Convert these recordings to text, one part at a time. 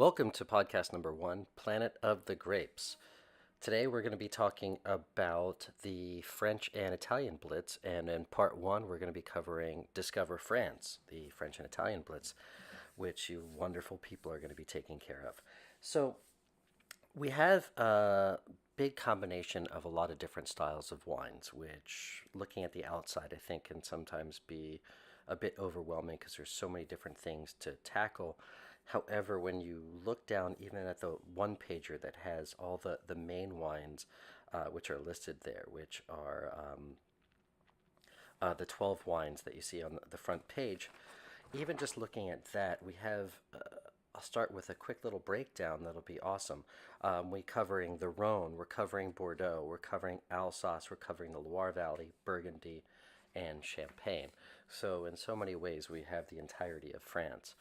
Welcome to podcast number 1, Planet of the Grapes. Today we're going to be talking about the French and Italian Blitz, and in part 1 we're going to be covering Discover France, the French and Italian Blitz, which you wonderful people are going to be taking care of. So we have a big combination of a lot of different styles of wines, which looking at the outside I think can sometimes be a bit overwhelming because there's so many different things to tackle. However, when you look down even at the one pager that has all the main wines, which are listed there, which are the 12 wines that you see on the front page, even just looking at that, we have, I'll start with a quick little breakdown that'll be awesome. We're covering the Rhone, we're covering Bordeaux, we're covering Alsace, we're covering the Loire Valley, Burgundy, and Champagne. So in so many ways we have the entirety of France.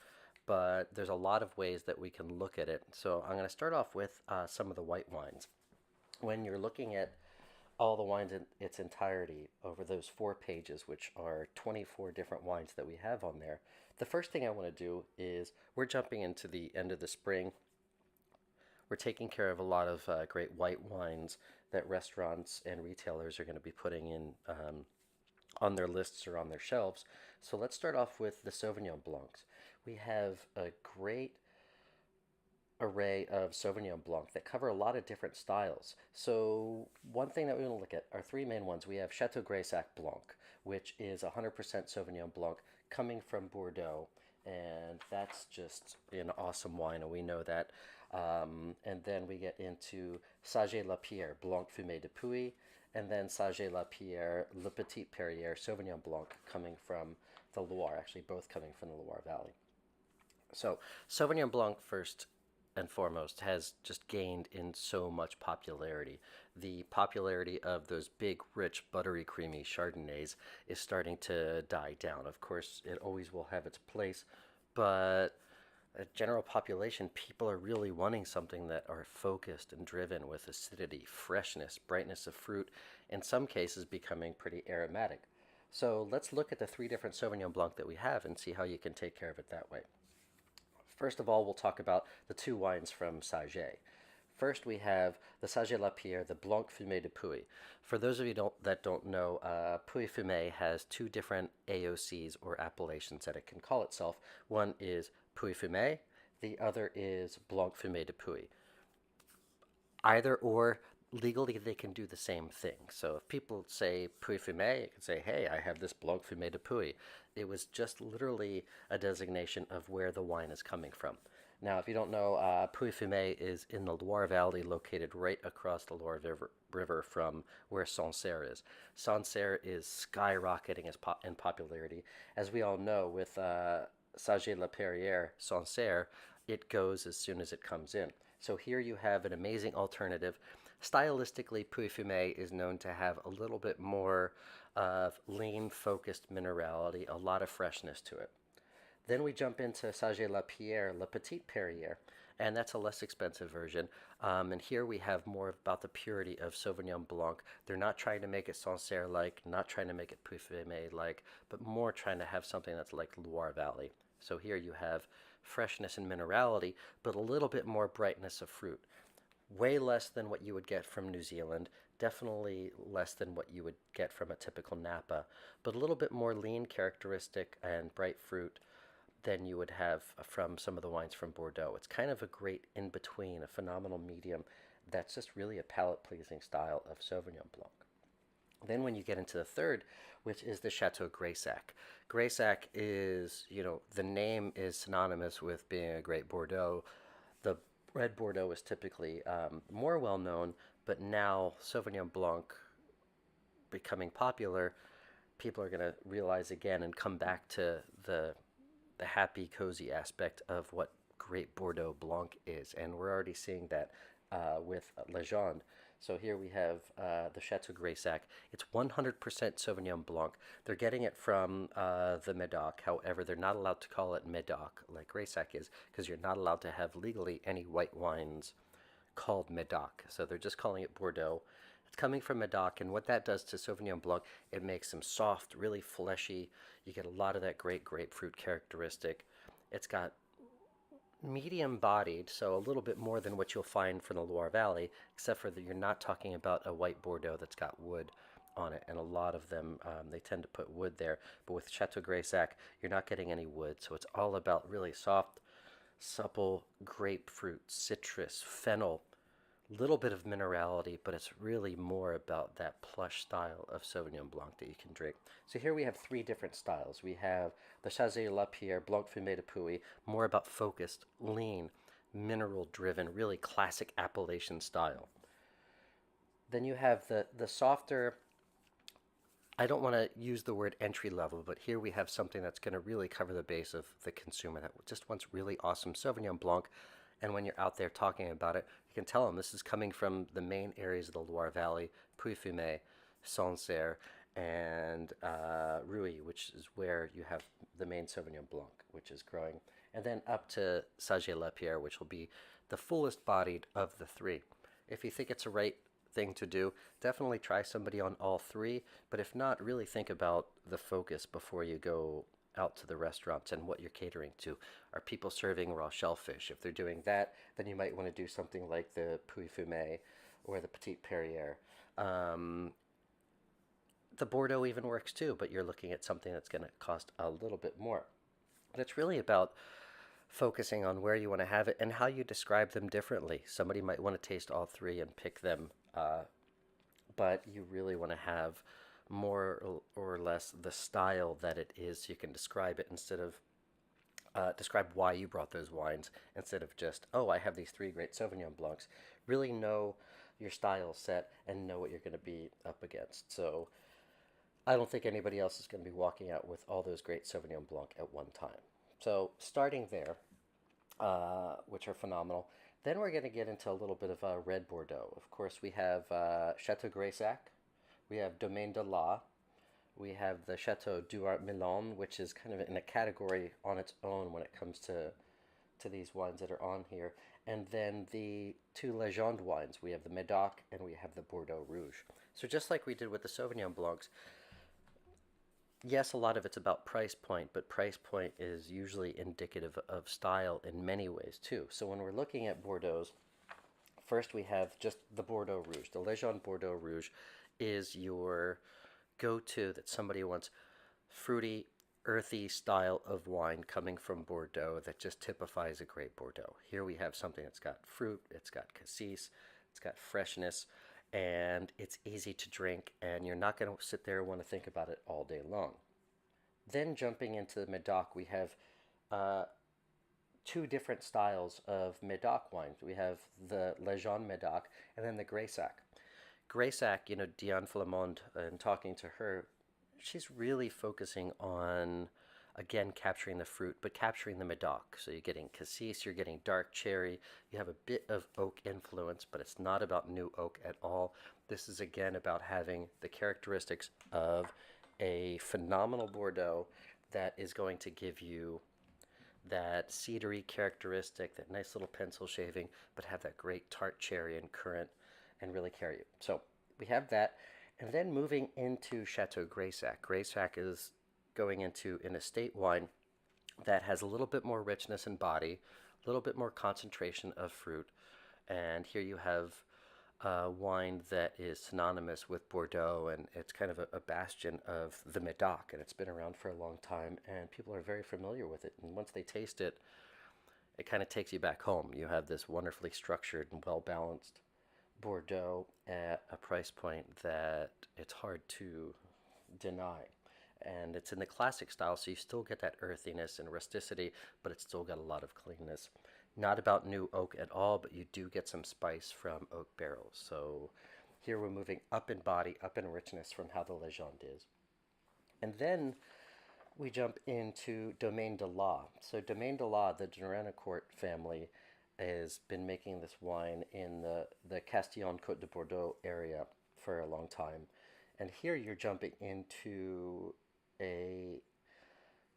But there's a lot of ways that we can look at it. So I'm going to start off with some of the white wines. When you're looking at all the wines in its entirety over those 4 pages, which are 24 different wines that we have on there, the first thing I want to do is we're jumping into the end of the spring. We're taking care of a lot of great white wines that restaurants and retailers are going to be putting in on their lists or on their shelves. So let's start off with the Sauvignon Blancs. We have a great array of Sauvignon Blanc that cover a lot of different styles. So one thing that we want to look at are 3 main ones. We have Chateau Graysac Blanc, which is 100% Sauvignon Blanc coming from Bordeaux, and that's just an awesome wine, and we know that. And then we get into Saget-Lapierre Blanc Fumé de Puy, and then Saget-Lapierre Le Petit Perrier Sauvignon Blanc coming from the Loire, actually both coming from the Loire Valley. So Sauvignon Blanc, first and foremost, has just gained in so much popularity. The popularity of those big, rich, buttery, creamy Chardonnays is starting to die down. Of course, it always will have its place, but a general population, people are really wanting something that are focused and driven with acidity, freshness, brightness of fruit, in some cases becoming pretty aromatic. So let's look at the 3 different Sauvignon Blanc that we have and see how you can take care of it that way. First of all, we'll talk about the 2 wines from Saget. First, we have the Saget-Lapierre, the Blanc Fumé de Puy. For those of you that don't know, Puy Fumé has 2 different AOCs or appellations that it can call itself. One is Puy Fumé, the other is Blanc Fumé de Puy. Either or, legally they can do the same thing. So if people say Puy Fumé, you can say, hey, I have this Blanc Fumé de Puy. It was just literally a designation of where the wine is coming from. Now, if you don't know, Puy Fumé is in the Loire Valley, located right across the Loire River from where Sancerre is. Sancerre is skyrocketing in popularity. As we all know, with Saget-Lapierre Sancerre, it goes as soon as it comes in. So here you have an amazing alternative. Stylistically, Puy Fumé is known to have a little bit more of lean, focused minerality, a lot of freshness to it. Then we jump into Saget-Lapierre, Le Petit Perrier, and that's a less expensive version. And here we have more about the purity of Sauvignon Blanc. They're not trying to make it Sancerre-like, not trying to make it Puy Fumé-like, but more trying to have something that's like Loire Valley. So here you have freshness and minerality, but a little bit more brightness of fruit. Way less than what you would get from New Zealand, definitely less than what you would get from a typical Napa, but a little bit more lean characteristic and bright fruit than you would have from some of the wines from Bordeaux. It's kind of a great in-between, a phenomenal medium that's just really a palate-pleasing style of Sauvignon Blanc. Then when you get into the third, which is the Chateau Graysac. Graysac is, the name is synonymous with being a great Bordeaux. The red Bordeaux is typically more well known, but now Sauvignon Blanc becoming popular, people are going to realize again and come back to the happy, cozy aspect of what great Bordeaux Blanc is. And we're already seeing that with Legendre. So here we have the Chateau Graysac. It's 100% Sauvignon Blanc. They're getting it from the Medoc. However, they're not allowed to call it Medoc like Graysac is, because you're not allowed to have legally any white wines called Medoc. So they're just calling it Bordeaux. It's coming from Medoc, and what that does to Sauvignon Blanc, it makes them soft, really fleshy. You get a lot of that great grapefruit characteristic. It's got medium bodied, so a little bit more than what you'll find from the Loire Valley, except for that you're not talking about a white Bordeaux that's got wood on it, and a lot of them they tend to put wood there. But with Chateau Graysac, you're not getting any wood, so it's all about really soft, supple grapefruit, citrus, fennel, little bit of minerality, but it's really more about that plush style of Sauvignon Blanc that you can drink. So here we have three different styles. We have the Chazé Lapierre Blanc Fumé de Puy, more about focused, lean, mineral driven, really classic appellation style. Then you have the softer, I don't want to use the word entry level, but here we have something that's going to really cover the base of the consumer that just wants really awesome Sauvignon Blanc. And when you're out there talking about it, you can tell them this is coming from the main areas of the Loire Valley, Puy-Fumé, Sancerre, and Rouy, which is where you have the main Sauvignon Blanc, which is growing. And then up to Saget-Lapierre, which will be the fullest bodied of the three. If you think it's a right thing to do, definitely try somebody on all three. But if not, really think about the focus before you go out to the restaurants and what you're catering to. Are people serving raw shellfish? If they're doing that, then you might want to do something like the Puy Fumé or the Petite Perrière. The Bordeaux even works too, but you're looking at something that's going to cost a little bit more. But it's really about focusing on where you want to have it and how you describe them differently. Somebody might want to taste all three and pick them, but you really want to have more or less the style that it is so you can describe it instead of describe why you brought those wines instead of just, oh, I have these three great Sauvignon Blancs. Really know your style set and know what you're going to be up against. So I don't think anybody else is going to be walking out with all those great Sauvignon Blanc at one time. So starting there, which are phenomenal. Then we're going to get into a little bit of red Bordeaux. Of course, we have Chateau Graysac. We have Domaine de la. We have the Chateau Duart Milan, which is kind of in a category on its own when it comes to these wines that are on here. And then the two Legende wines. We have the Médoc and we have the Bordeaux Rouge. So just like we did with the Sauvignon Blancs, yes, a lot of it's about price point, but price point is usually indicative of style in many ways too. So when we're looking at Bordeaux, first we have just the Bordeaux Rouge. The Legende Bordeaux Rouge is your go-to that somebody wants fruity, earthy style of wine coming from Bordeaux that just typifies a great Bordeaux. Here we have something that's got fruit, it's got cassis, it's got freshness, and it's easy to drink, and you're not going to sit there and want to think about it all day long. Then jumping into the Médoc, we have two different styles of Médoc wines. We have the Legende Médoc and then the Graysac. Graysac, Diane Flamande, and talking to her, she's really focusing on, again, capturing the fruit, but capturing the Médoc. So you're getting cassis, you're getting dark cherry, you have a bit of oak influence, but it's not about new oak at all. This is, again, about having the characteristics of a phenomenal Bordeaux that is going to give you that cedary characteristic, that nice little pencil shaving, but have that great tart cherry and currant and really carry you. So we have that. And then moving into Chateau Graysac. Graysac is going into an estate wine that has a little bit more richness in body, a little bit more concentration of fruit. And here you have wine that is synonymous with Bordeaux, and it's kind of a bastion of the Médoc, and it's been around for a long time, and people are very familiar with it. And once they taste it, it kind of takes you back home. You have this wonderfully structured and well-balanced Bordeaux at a price point that it's hard to deny. And it's in the classic style, so you still get that earthiness and rusticity, but it's still got a lot of cleanness. Not about new oak at all, but you do get some spice from oak barrels. So here we're moving up in body, up in richness from how the Legende is. And then we jump into Domaine de la. So Domaine de la, the Durannocourt family, has been making this wine in the Castillon-Côte de Bordeaux area for a long time. And here you're jumping into a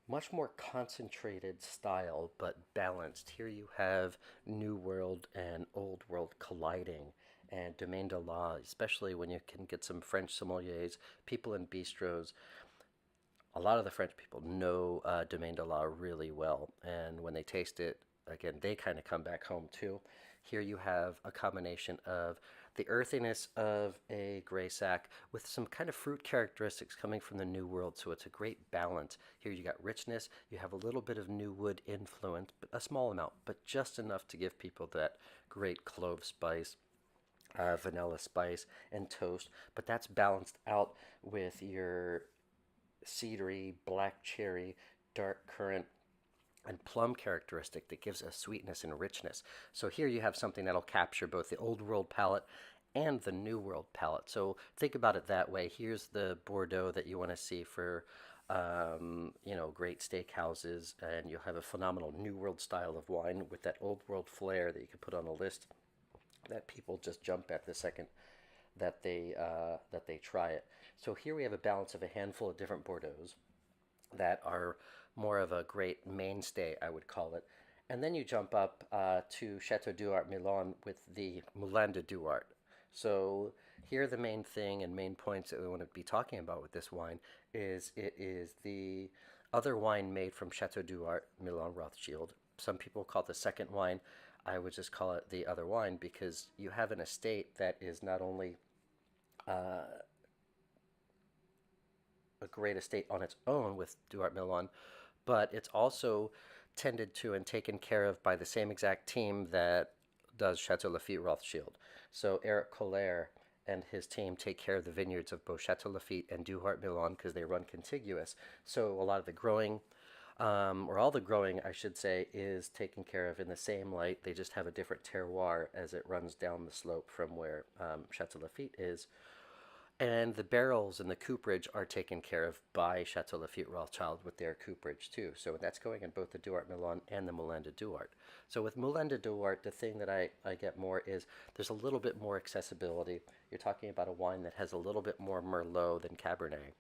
much more concentrated style, but balanced. Here you have New World and Old World colliding. And Domaine de la, especially when you can get some French sommeliers, people in bistros, a lot of the French people know Domaine de la really well. And when they taste it, again, they kind of come back home too. Here you have a combination of the earthiness of a gray sack with some kind of fruit characteristics coming from the New World, so it's a great balance. Here you got richness, you have a little bit of New Wood influence, but a small amount, but just enough to give people that great clove spice, vanilla spice, and toast. But that's balanced out with your cedary, black cherry, dark currant, and plum characteristic that gives a sweetness and richness. So here you have something that'll capture both the old world palate and the new world palate. So think about it that way. Here's the Bordeaux that you want to see for great steakhouses, and you'll have a phenomenal new world style of wine with that old world flair that you can put on a list that people just jump at the second that they try it. So here we have a balance of a handful of different Bordeaux's that are more of a great mainstay, I would call it. And then you jump up to Chateau Duart Milan with the Moulin de Duart. So here the main thing and main points that we want to be talking about with this wine is it is the other wine made from Chateau Duart Milan Rothschild. Some people call it the second wine. I would just call it the other wine because you have an estate that is not only a great estate on its own with Duart Milan, but it's also tended to and taken care of by the same exact team that does Chateau Lafite Rothschild. So Eric Collier and his team take care of the vineyards of both Chateau Lafite and Duart Milan because they run contiguous. So a lot of the growing, or all the growing, I should say, is taken care of in the same light. They just have a different terroir as it runs down the slope from where Chateau Lafite is. And the barrels and the cooperage are taken care of by Chateau Lafite Rothschild with their cooperage too. So that's going in both the Duart Milan and the Moulin de Duart. So with Moulin de Duart, the thing that I get more is there's a little bit more accessibility. You're talking about a wine that has a little bit more Merlot than Cabernet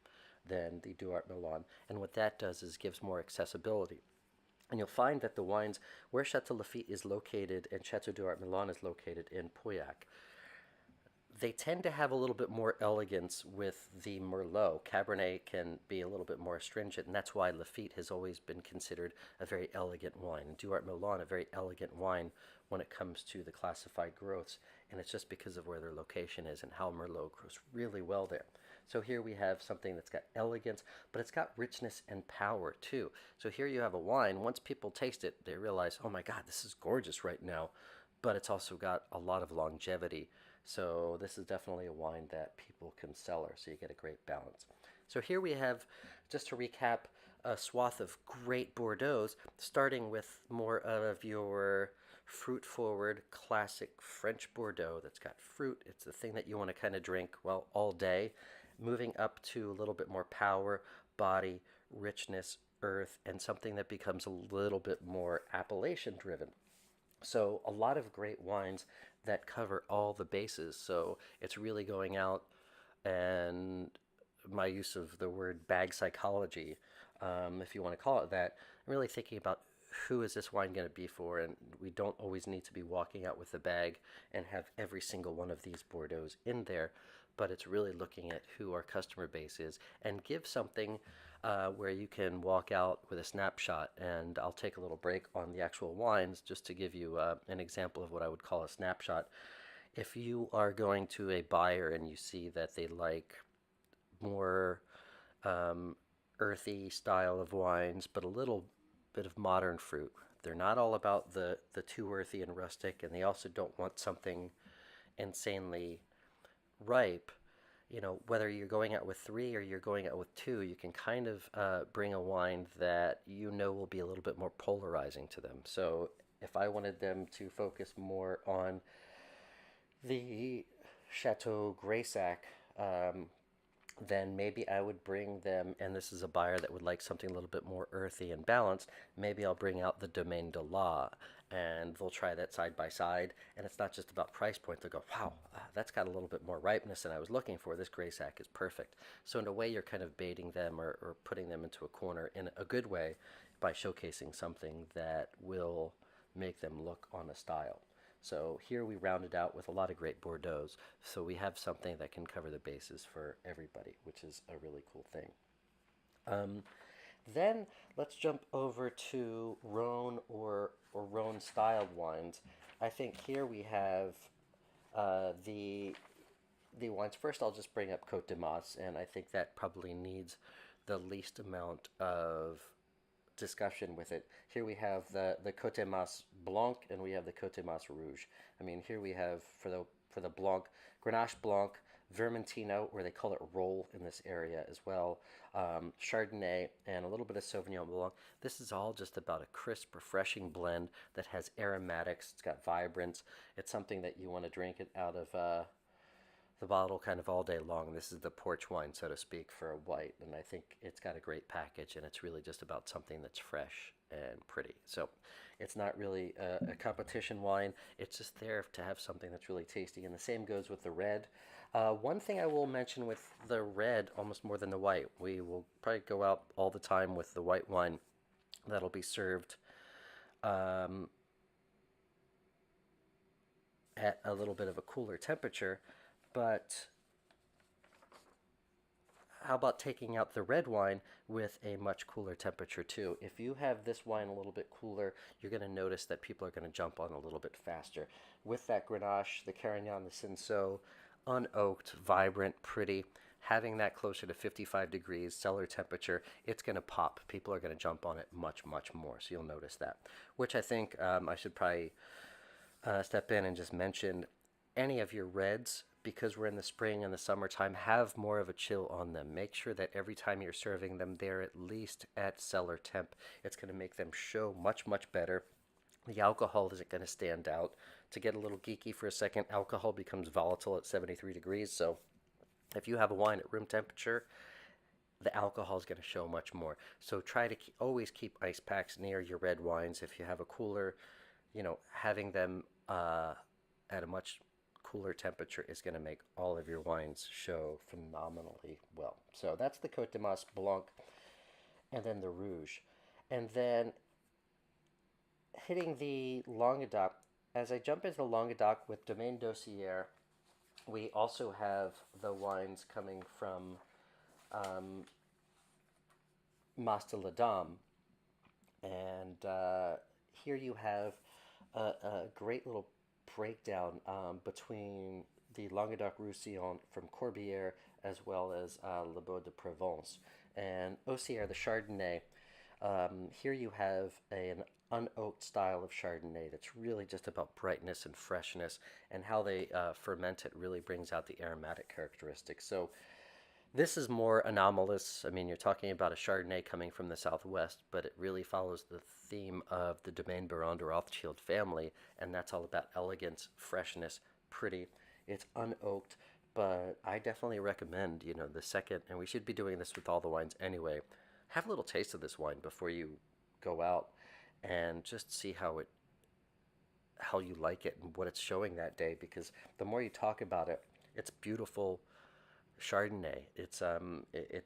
than the Duart Milan. And what that does is gives more accessibility. And you'll find that the wines where Chateau Lafite is located and Chateau Duart Milan is located in Pauillac, they tend to have a little bit more elegance with the Merlot. Cabernet can be a little bit more astringent, and that's why Lafite has always been considered a very elegant wine. And Duart Milan, a very elegant wine when it comes to the classified growths, and it's just because of where their location is and how Merlot grows really well there. So here we have something that's got elegance, but it's got richness and power too. So here you have a wine, once people taste it, they realize, oh my God, this is gorgeous right now, but it's also got a lot of longevity. So this is definitely a wine that people can cellar, so you get a great balance. So here we have, just to recap, a swath of great Bordeaux's, starting with more of your fruit-forward, classic French Bordeaux that's got fruit. It's the thing that you want to kind of drink, well, all day. Moving up to a little bit more power, body, richness, earth, and something that becomes a little bit more appellation-driven. So a lot of great wines that cover all the bases. So it's really going out, and my use of the word bag psychology, if you want to call it that, I'm really thinking about who is this wine going to be for, and we don't always need to be walking out with the bag and have every single one of these Bordeaux's in there, but it's really looking at who our customer base is and give something where you can walk out with a snapshot. And I'll take a little break on the actual wines just to give you an example of what I would call a snapshot. If you are going to a buyer and you see that they like more earthy style of wines, but a little bit of modern fruit, they're not all about the too earthy and rustic, and they also don't want something insanely ripe. Whether you're going out with 3 or you're going out with 2, you can kind of bring a wine that will be a little bit more polarizing to them. So if I wanted them to focus more on the Chateau Graysac, then maybe I would bring them, and this is a buyer that would like something a little bit more earthy and balanced, maybe I'll bring out the Domaine de la, and they'll try that side by side, and it's not just about price point. They'll go, wow, that's got a little bit more ripeness than I was looking for. This Graysac is perfect. So in a way, you're kind of baiting them or putting them into a corner in a good way by showcasing something that will make them look on a style. So here we rounded out with a lot of great Bordeaux's. So we have something that can cover the bases for everybody, which is a really cool thing. Then let's jump over to Rhone or Rhone own styled wines. I think here we have the wines. First, I'll just bring up Côte de Mas, and I think that probably needs the least amount of discussion with it. Here we have the Côte de Mas Blanc, and we have the Côte de Mas Rouge. I mean, here we have for the Blanc, Grenache Blanc, Vermentino, where they call it roll in this area as well, Chardonnay, and a little bit of Sauvignon Blanc. This is all just about a crisp, refreshing blend that has aromatics. It's got vibrance. It's something that you want to drink it out of the bottle kind of all day long. This is the porch wine, so to speak, for a white, and I think it's got a great package, and it's really just about something that's fresh and pretty. So it's not really a competition wine. It's just there to have something that's really tasty, and the same goes with the red. One thing I will mention with the red, almost more than the white, we will probably go out all the time with the white wine that'll be served at a little bit of a cooler temperature. But how about taking out the red wine with a much cooler temperature too? If you have this wine a little bit cooler, you're going to notice that people are going to jump on a little bit faster. With that Grenache, the Carignan, the Cinsault, unoaked, vibrant, pretty, having that closer to 55 degrees cellar temperature, it's going to pop. People are going to jump on it much, much more. So you'll notice that, which I think I should probably step in and just mention any of your reds, because we're in the spring and the summertime, have more of a chill on them. Make sure that every time you're serving them, they're at least at cellar temp. It's going to make them show much, much better. The alcohol isn't going to stand out. To get a little geeky for a second, alcohol becomes volatile at 73 degrees. So if you have a wine at room temperature, the alcohol is going to show much more. So try to always keep ice packs near your red wines. If you have a cooler, having them at a much cooler temperature is going to make all of your wines show phenomenally well. So that's the Côte de Mas Blanc, and then the Rouge. And then hitting the Languedoc, as I jump into the Languedoc with Domaine d'Ossierre, we also have the wines coming from Mas de la Dame. And here you have a great little breakdown between the Languedoc-Roussillon from Corbière as well as Le Beau de Provence. And Ossierre, the Chardonnay, here you have an unoaked style of Chardonnay that's really just about brightness and freshness, and how they ferment it really brings out the aromatic characteristics. So this is more anomalous. I mean, you're talking about a Chardonnay coming from the Southwest, but it really follows the theme of the Domaine Baron de Rothschild family, and that's all about elegance, freshness, pretty. It's unoaked, but I definitely recommend, the second, and we should be doing this with all the wines anyway, have a little taste of this wine before you go out and just see how you like it and what it's showing that day, because the more you talk about it, it's beautiful Chardonnay. It's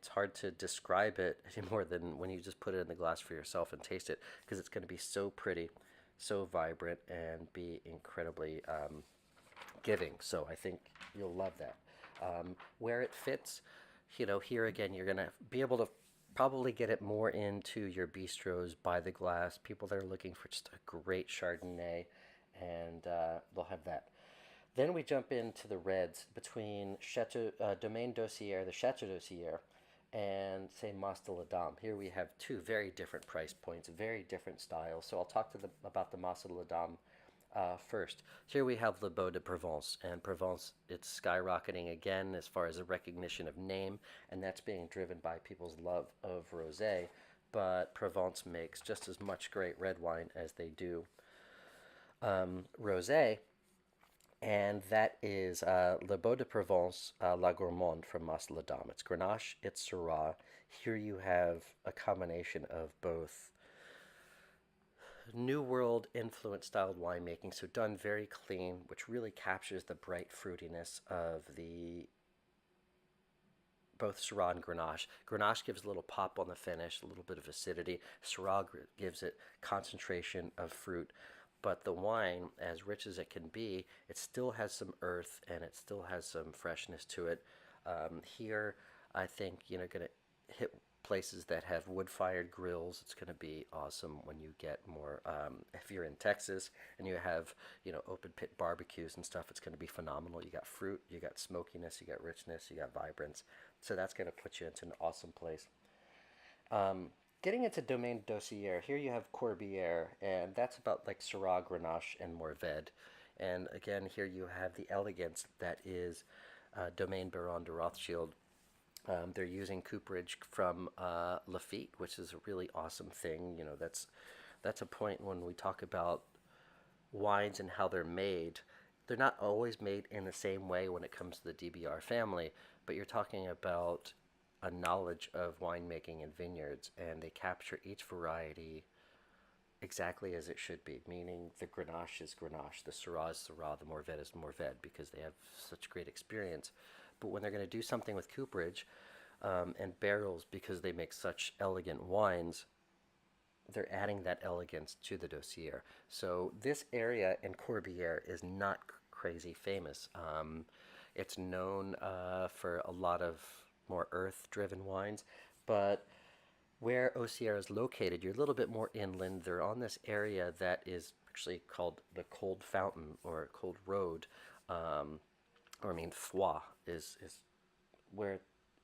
hard to describe it any more than when you just put it in the glass for yourself and taste it, because it's going to be so pretty, so vibrant, and be incredibly giving. So I think you'll love that. Where it fits, here again, you're going to be able to probably get it more into your bistros by the glass. People that are looking for just a great Chardonnay, and they'll have that. Then we jump into the reds between Domaine d'Ossierre, the Chateau d'Ossierre, and say Mas de la Dame. Here we have two very different price points, very different styles. So I'll talk about the Mas de la Dame first. Here we have Le Beau de Provence, and Provence, it's skyrocketing again as far as a recognition of name, and that's being driven by people's love of rosé. But Provence makes just as much great red wine as they do rosé. And that is Le Beau de Provence, La Gourmande from Mas de la Dame. It's Grenache, it's Syrah. Here you have a combination of both New World influence styled winemaking, so done very clean, which really captures the bright fruitiness of both Syrah and Grenache. Grenache gives a little pop on the finish, a little bit of acidity. Syrah gives it concentration of fruit. But the wine, as rich as it can be, it still has some earth and it still has some freshness to it. Here, I think, going to places that have wood-fired grills, it's going to be awesome. When you get more, if you're in Texas and you have, open pit barbecues and stuff, it's going to be phenomenal. You got fruit, you got smokiness, you got richness, you got vibrance. So that's going to put you into an awesome place. Getting into Domaine Dossier, here you have Corbière, and that's about like Syrah, Grenache, and Mourvèdre. And again, here you have the elegance that is Domaine Baron de Rothschild. They're using cooperage from Lafite, which is a really awesome thing. That's a point when we talk about wines and how they're made. They're not always made in the same way when it comes to the DBR family, but you're talking about a knowledge of winemaking and vineyards, and they capture each variety exactly as it should be, meaning the Grenache is Grenache, the Syrah is Syrah, the Mourvèdre is Mourvèdre, because they have such great experience. But when they're going to do something with cooperage and barrels, because they make such elegant wines, they're adding that elegance to the dossier. So this area in Corbière is not crazy famous. It's known for a lot of more earth-driven wines, but where Auxerre is located, you're a little bit more inland. They're on this area that is actually called the Cold Fountain or Cold Road, Foix is where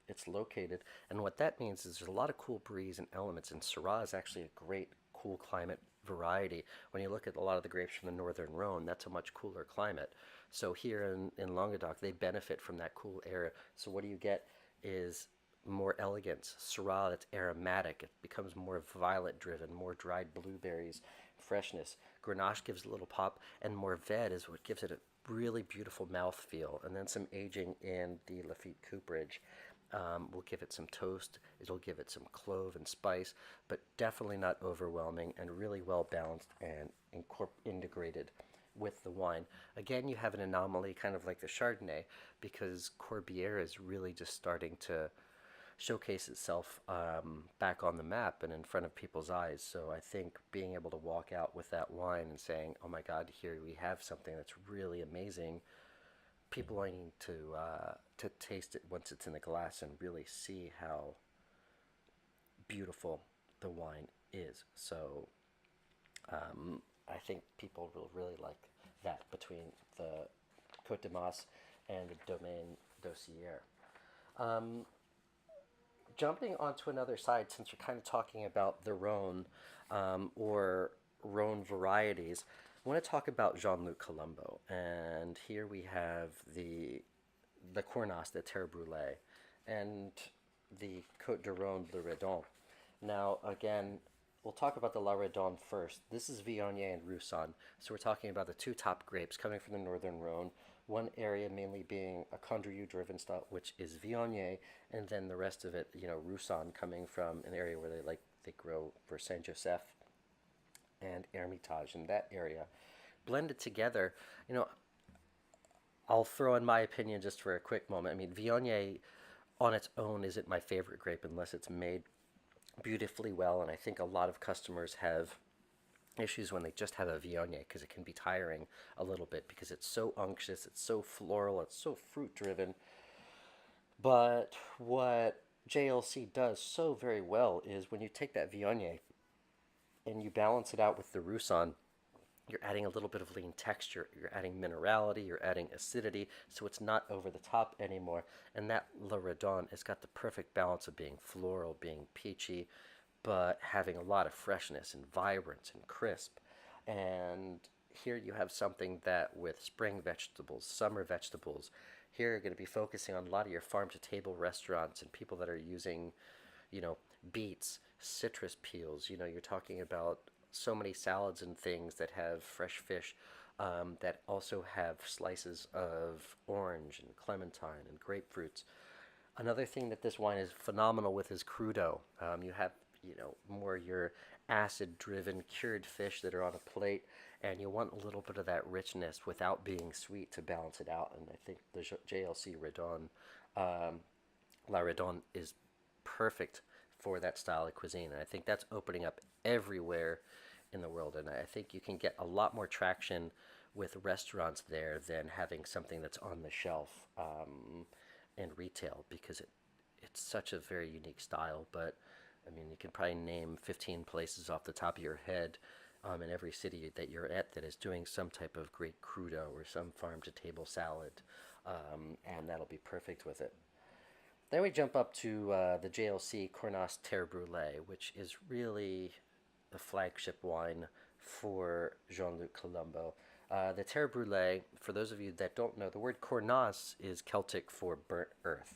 it's located. And what that means is there's a lot of cool breeze and elements, and Syrah is actually a great cool climate variety. When you look at a lot of the grapes from the northern Rhone, that's a much cooler climate. So here in Languedoc, they benefit from that cool area. So what do you get is more elegance. Syrah, that's aromatic. It becomes more violet driven, more dried blueberries, freshness. Grenache gives a little pop, and Mourvèdre is what gives it a really beautiful mouthfeel. And then some aging in the Lafite cooperage will give it some toast. It'll give it some clove and spice, but definitely not overwhelming, and really well balanced and integrated with the wine. Again, you have an anomaly, kind of like the Chardonnay, because Corbière is really just starting to showcase itself back on the map and in front of people's eyes. So I think being able to walk out with that wine and saying, "Oh my God, here we have something that's really amazing," people are needing to taste it once it's in the glass and really see how beautiful the wine is. So I think people will really like that between the Côte de Mas and the Domaine Dossier. Jumping onto another side, since we're kind of talking about the Rhone or Rhone varieties, I want to talk about Jean-Luc Colombo. And here we have the Cornas, the Terre Brûlée, and the Côte de Rhône, Le Redon. Now, again, we'll talk about the La Redon first. This is Viognier and Roussanne. So we're talking about the two top grapes coming from the northern Rhone. One area mainly being a Condrieu-driven style, which is Viognier, and then the rest of it, Roussanne, coming from an area where they grow for Saint-Joseph and Hermitage in that area. Blended together, I'll throw in my opinion just for a quick moment. I mean, Viognier on its own isn't my favorite grape unless it's made beautifully well, and I think a lot of customers have issues when they just have a Viognier because it can be tiring a little bit because it's so unctuous, it's so floral, it's so fruit driven. But what JLC does so very well is when you take that Viognier and you balance it out with the Roussanne, you're adding a little bit of lean texture, you're adding minerality, you're adding acidity, so it's not over the top anymore. And that La Redon has got the perfect balance of being floral, being peachy, but having a lot of freshness and vibrance and crisp. And here you have something that with spring vegetables, summer vegetables, here you're going to be focusing on a lot of your farm-to-table restaurants and people that are using, beets, citrus peels. You're talking about so many salads and things that have fresh fish that also have slices of orange and clementine and grapefruits. Another thing that this wine is phenomenal with is crudo. You have more your acid-driven cured fish that are on a plate, and you want a little bit of that richness without being sweet to balance it out. And I think the JLC Redon, La Redon, is perfect for that style of cuisine, and I think that's opening up everywhere in the world. And I think you can get a lot more traction with restaurants there than having something that's on the shelf in retail, because it's such a very unique style. But I mean, you can probably name 15 places off the top of your head in every city that you're at that is doing some type of great crudo or some farm to table salad, and that'll be perfect with it. Then we jump up to the JLC Cornas Terre Brûlée, which is really the flagship wine for Jean-Luc Colombo. The Terre Brûlée, for those of you that don't know, the word Cornas is Celtic for burnt earth.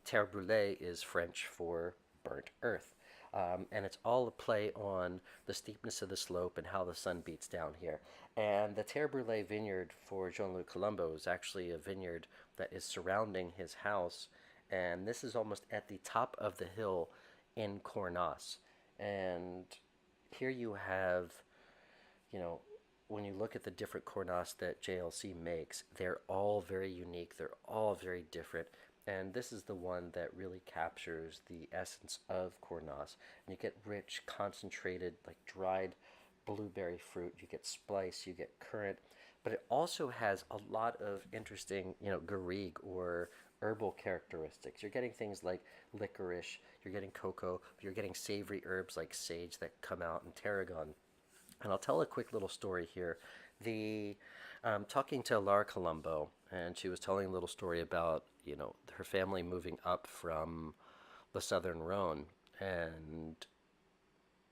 Terre Brûlée is French for burnt earth. And it's all a play on the steepness of the slope and how the sun beats down here. And the Terre Brûlée vineyard for Jean-Luc Colombo is actually a vineyard that is surrounding his house, and this is almost at the top of the hill in Cornas. And here you have, you know, when you look at the different Cornas that JLC makes, they're all very unique, they're all very different. And this is the one that really captures the essence of Cornas. And you get rich, concentrated, like dried blueberry fruit. You get spice, you get currant, but it also has a lot of interesting, garrigue or herbal characteristics. You're getting things like licorice, you're getting cocoa, you're getting savory herbs like sage that come out in tarragon. And I'll tell a quick little story here. The talking to Lara Colombo, and she was telling a little story about her family moving up from the Southern Rhone, and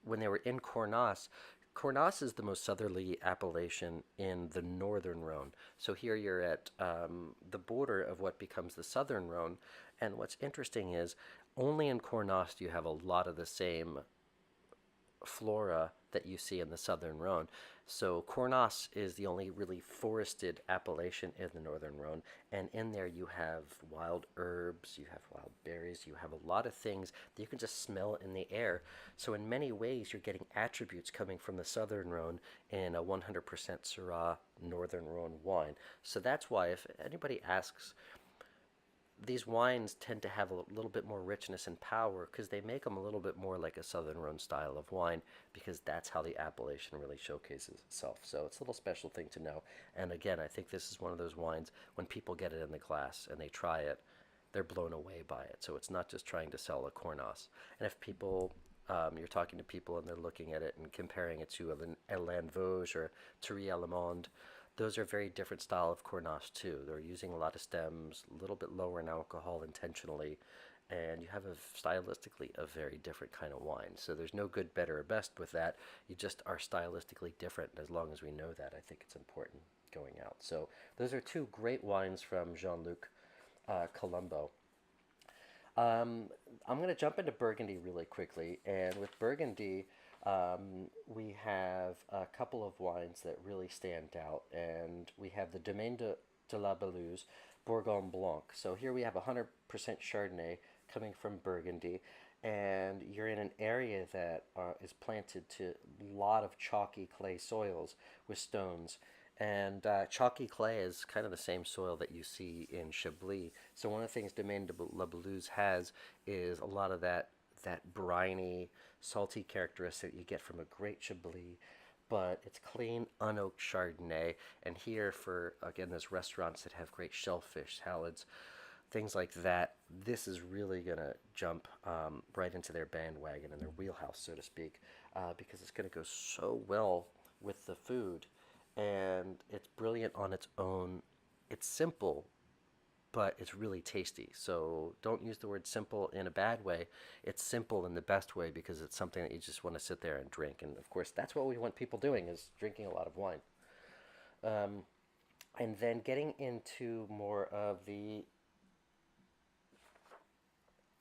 when they were in Cornas. Cornas is the most southerly appellation in the northern Rhone. So here you're at the border of what becomes the southern Rhone. And what's interesting is only in Cornas do you have a lot of the same flora that you see in the southern Rhone. So Cornas is the only really forested appellation in the northern Rhone, and in there you have wild herbs, you have wild berries, you have a lot of things that you can just smell in the air. So in many ways you're getting attributes coming from the southern Rhone in a 100% Syrah northern Rhone wine. So that's why if anybody asks, these wines tend to have a little bit more richness and power because they make them a little bit more like a Southern Rhone style of wine, because that's how the appellation really showcases itself. So it's a little special thing to know. And again, I think this is one of those wines, when people get it in the glass and they try it, they're blown away by it. So it's not just trying to sell a Cornas. And if people, you're talking to people and they're looking at it and comparing it to a Lanvauge or Thierry Allemande, those are very different style of Cornas too. They're using a lot of stems, a little bit lower in alcohol intentionally, and you have stylistically a very different kind of wine. So there's no good, better, or best with that. You just are stylistically different, and as long as we know that, I think it's important going out. So those are two great wines from Jean-Luc Colombo. I'm going to jump into Burgundy really quickly, and with Burgundy, we have a couple of wines that really stand out, and we have the Domaine de la Belouse Bourgogne Blanc. So here we have 100% Chardonnay coming from Burgundy, and you're in an area that is planted to a lot of chalky clay soils with stones. And chalky clay is kind of the same soil that you see in Chablis. So one of the things Domaine de la Belouse has is a lot of that briny, salty characteristic you get from a great Chablis, but it's clean, unoaked Chardonnay. And here, for again, those restaurants that have great shellfish salads, things like that, this is really gonna jump right into their bandwagon and their wheelhouse, so to speak, because it's gonna go so well with the food, and it's brilliant on its own. It's simple, but it's really tasty. So don't use the word simple in a bad way. It's simple in the best way, because it's something that you just want to sit there and drink. And of course, that's what we want people doing, is drinking a lot of wine. And then getting into more of the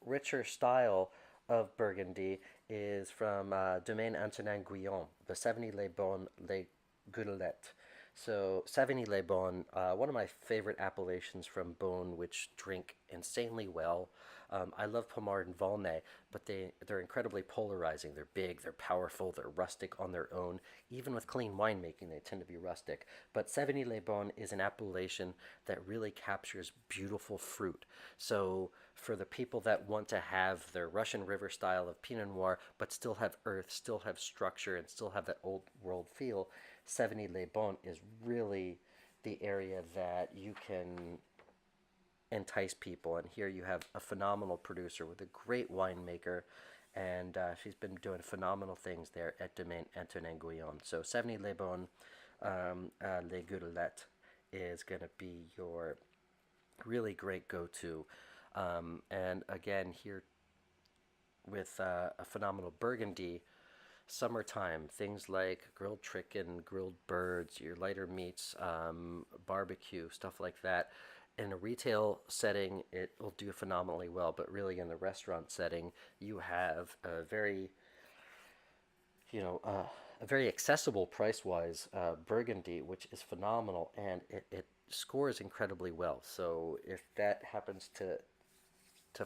richer style of Burgundy is from Domaine Antonin Guyon, the Savigny-les-Bains Les Goulettes. So Savigny-les-Bains, one of my favorite appellations from Beaune, which drink insanely well. I love Pommard and Volnay, but they're incredibly polarizing. They're big, they're powerful, they're rustic on their own. Even with clean winemaking, they tend to be rustic. But Savigny-les-Bains is an appellation that really captures beautiful fruit. So for the people that want to have their Russian River style of Pinot Noir, but still have earth, still have structure, and still have that old world feel, Savigny-les-Bains is really the area that you can entice people. And here you have a phenomenal producer with a great winemaker, and she's been doing phenomenal things there at Domaine Antonin Guyon. So Savigny Les Bonnes, Les Gourlettes is going to be your really great go-to. And again, here with a phenomenal Burgundy, summertime, things like grilled chicken, grilled birds, your lighter meats, barbecue, stuff like that. In a retail setting, it will do phenomenally well, but really in the restaurant setting, you have a very, you know, a very accessible price-wise Burgundy, which is phenomenal, and it scores incredibly well. So if that happens to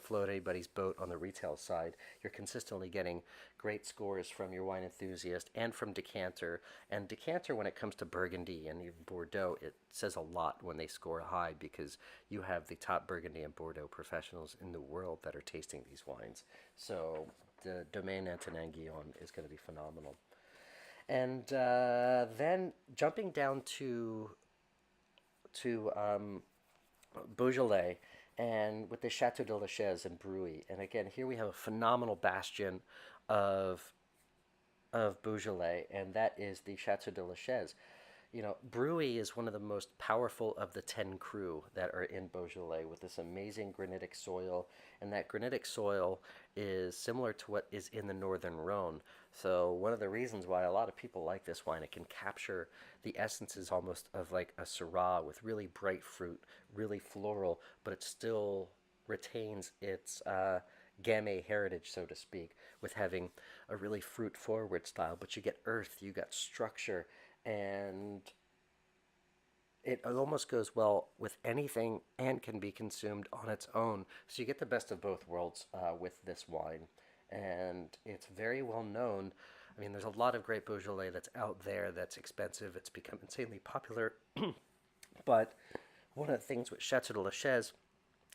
float anybody's boat on the retail side, you're consistently getting great scores from your wine enthusiast and from Decanter. And Decanter, when it comes to Burgundy and even Bordeaux, it says a lot when they score high because you have the top Burgundy and Bordeaux professionals in the world that are tasting these wines. So the Domaine Antonin Guyon is going to be phenomenal. And then jumping down to Beaujolais, and with the Chateau de la Chaise and Bruy. And again, here we have a phenomenal bastion of Beaujolais, and that is the Chateau de la Chaise. You know, Bruy is one of the most powerful of the 10 cru that are in Beaujolais with this amazing granitic soil, and that granitic soil is similar to what is in the Northern Rhone. So one of the reasons why a lot of people like this wine, it can capture the essences almost of like a Syrah with really bright fruit, really floral, but it still retains its Gamay heritage, so to speak, with having a really fruit-forward style, but you get earth, you got structure, and it almost goes well with anything and can be consumed on its own. So you get the best of both worlds with this wine, and it's very well known. I mean, there's a lot of great Beaujolais that's out there that's expensive. It's become insanely popular, but one of the things with Chateau de la Chaise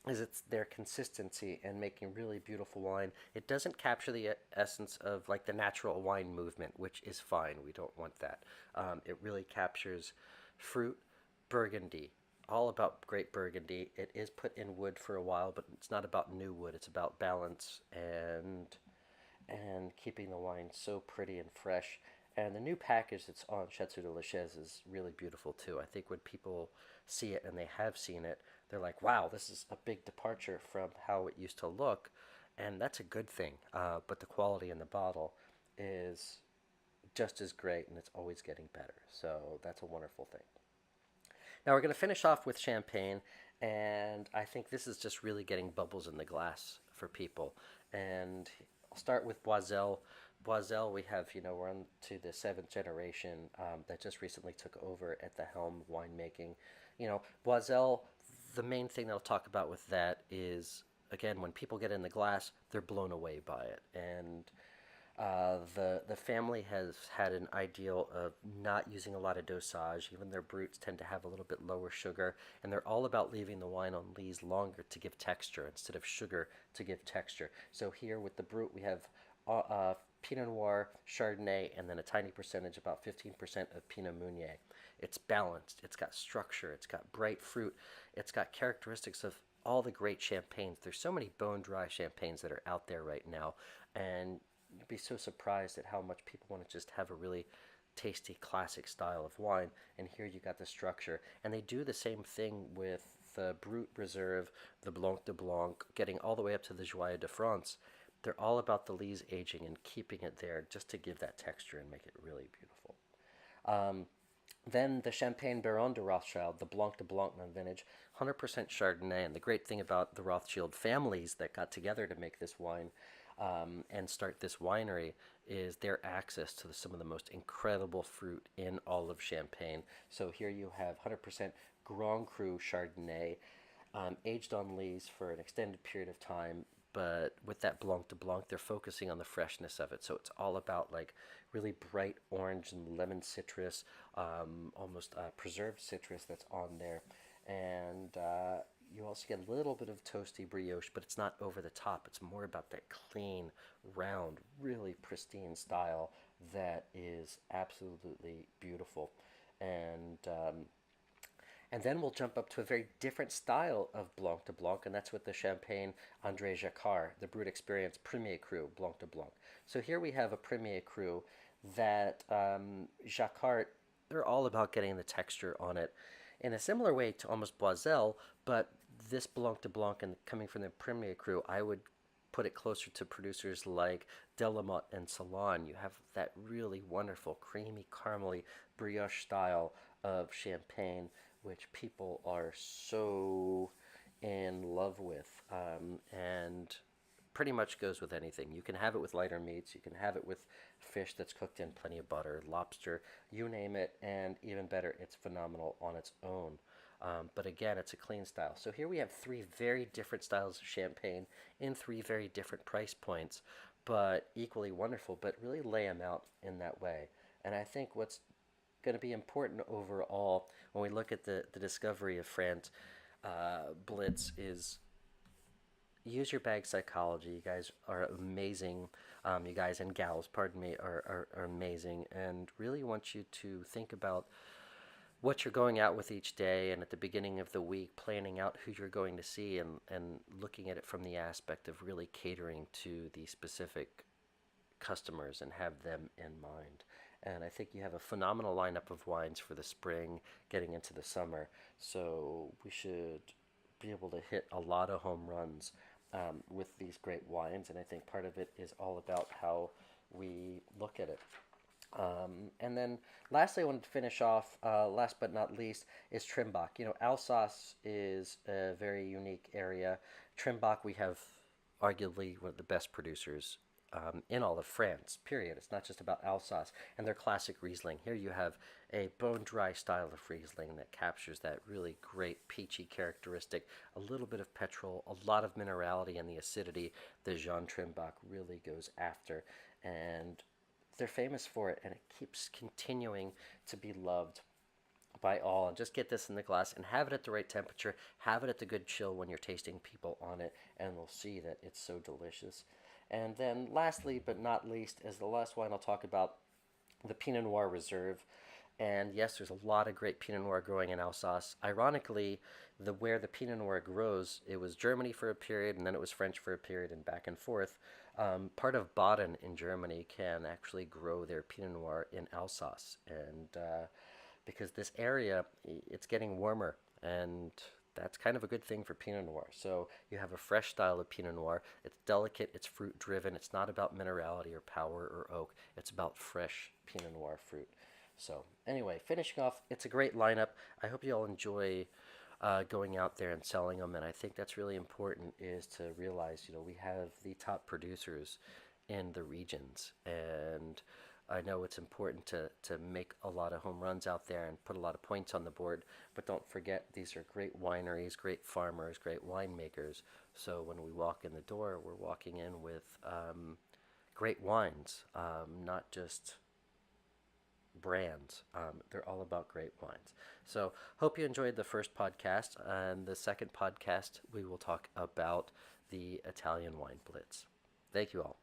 is it's their consistency and making really beautiful wine. It doesn't capture the essence of like the natural wine movement, which is fine. We don't want that. It really captures fruit, Burgundy, all about great Burgundy. It is put in wood for a while, but it's not about new wood. It's about balance and keeping the wine so pretty and fresh. And the new package that's on Chateau de la Chaise is really beautiful too. I think when people see it, and they have seen it, they're like, wow, this is a big departure from how it used to look. And that's a good thing. But the quality in the bottle is just as great, and it's always getting better. So that's a wonderful thing. Now we're going to finish off with champagne, and I think this is just really getting bubbles in the glass for people. And I'll start with Boiselle. Boiselle, we have, we're on to the seventh generation that just recently took over at the helm of winemaking. Boiselle, the main thing that I'll talk about with that is, again, when people get in the glass, they're blown away by it. And the family has had an ideal of not using a lot of dosage. Even their brutes tend to have a little bit lower sugar, and they're all about leaving the wine on lees longer to give texture instead of sugar to give texture. So here with the brut, we have Pinot Noir, Chardonnay, and then a tiny percentage, about 15% of Pinot Meunier. It's balanced, it's got structure, it's got bright fruit, it's got characteristics of all the great champagnes. There's so many bone-dry champagnes that are out there right now, and you'd be so surprised at how much people want to just have a really tasty, classic style of wine. And here you got the structure. And they do the same thing with the Brut Reserve, the Blanc de Blanc, getting all the way up to the Joyeux de France. They're all about the lees aging and keeping it there just to give that texture and make it really beautiful. Then the Champagne Baron de Rothschild, the Blanc de Blanc non-vintage, 100% Chardonnay. And the great thing about the Rothschild families that got together to make this wine and start this winery is their access to some of the most incredible fruit in all of Champagne. So here you have 100% Grand Cru Chardonnay, aged on lees for an extended period of time, but with that Blanc de Blanc, they're focusing on the freshness of it. So it's all about like really bright orange and lemon citrus, almost preserved citrus that's on there. And you also get a little bit of toasty brioche, but it's not over the top. It's more about that clean, round, really pristine style that is absolutely beautiful. And And then we'll jump up to a very different style of Blanc de Blanc, and that's with the Champagne André Jacquard, the Brut Experience Premier Cru Blanc de Blanc. So here we have a Premier Cru that Jacquard, they're all about getting the texture on it in a similar way to almost Boiselle, but this Blanc de Blanc and coming from the Premier Cru, I would put it closer to producers like Delamotte and Salon. You have that really wonderful, creamy, caramely brioche style of champagne, which people are so in love with, and pretty much goes with anything. You can have it with lighter meats, you can have it with fish that's cooked in plenty of butter, lobster, you name it, and even better, it's phenomenal on its own. But again, it's a clean style. So here we have three very different styles of champagne in three very different price points, but equally wonderful, but really lay them out in that way. And I think what's going to be important overall when we look at the discovery of French Blitz is use your bag psychology. You guys are amazing. You guys and gals, pardon me, are amazing, and really want you to think about what you're going out with each day, and at the beginning of the week planning out who you're going to see, and looking at it from the aspect of really catering to the specific customers and have them in mind. And I think you have a phenomenal lineup of wines for the spring, getting into the summer. So we should be able to hit a lot of home runs with these great wines. And I think part of it is all about how we look at it. And then lastly, I wanted to finish off, last but not least, is Trimbach. You know, Alsace is a very unique area. Trimbach, we have arguably one of the best producers in all of France, period. It's not just about Alsace and their classic Riesling. Here you have a bone-dry style of Riesling that captures that really great peachy characteristic, a little bit of petrol, a lot of minerality, and the acidity that Jean Trimbach really goes after. And they're famous for it, and it keeps continuing to be loved by all. And just get this in the glass and have it at the right temperature, have it at the good chill when you're tasting people on it, and we'll see that it's so delicious. And then lastly but not least, as the last wine I'll talk about, the Pinot Noir Reserve. And yes, there's a lot of great Pinot Noir growing in Alsace. Ironically, where the Pinot Noir grows, it was Germany for a period, and then it was French for a period, and back and forth. Part of Baden in Germany can actually grow their Pinot Noir in Alsace, and because this area, it's getting warmer, and that's kind of a good thing for Pinot Noir. So you have a fresh style of Pinot Noir. It's delicate, it's fruit driven. It's not about minerality or power or oak. It's about fresh Pinot Noir fruit. So anyway, finishing off, it's a great lineup. I hope you all enjoy going out there and selling them. And I think that's really important, is to realize, you know, we have the top producers in the regions, and I know it's important to make a lot of home runs out there and put a lot of points on the board, but don't forget these are great wineries, great farmers, great winemakers. So when we walk in the door, we're walking in with great wines, not just brands. They're all about great wines. So hope you enjoyed the first podcast. And the second podcast, we will talk about the Italian Wine Blitz. Thank you all.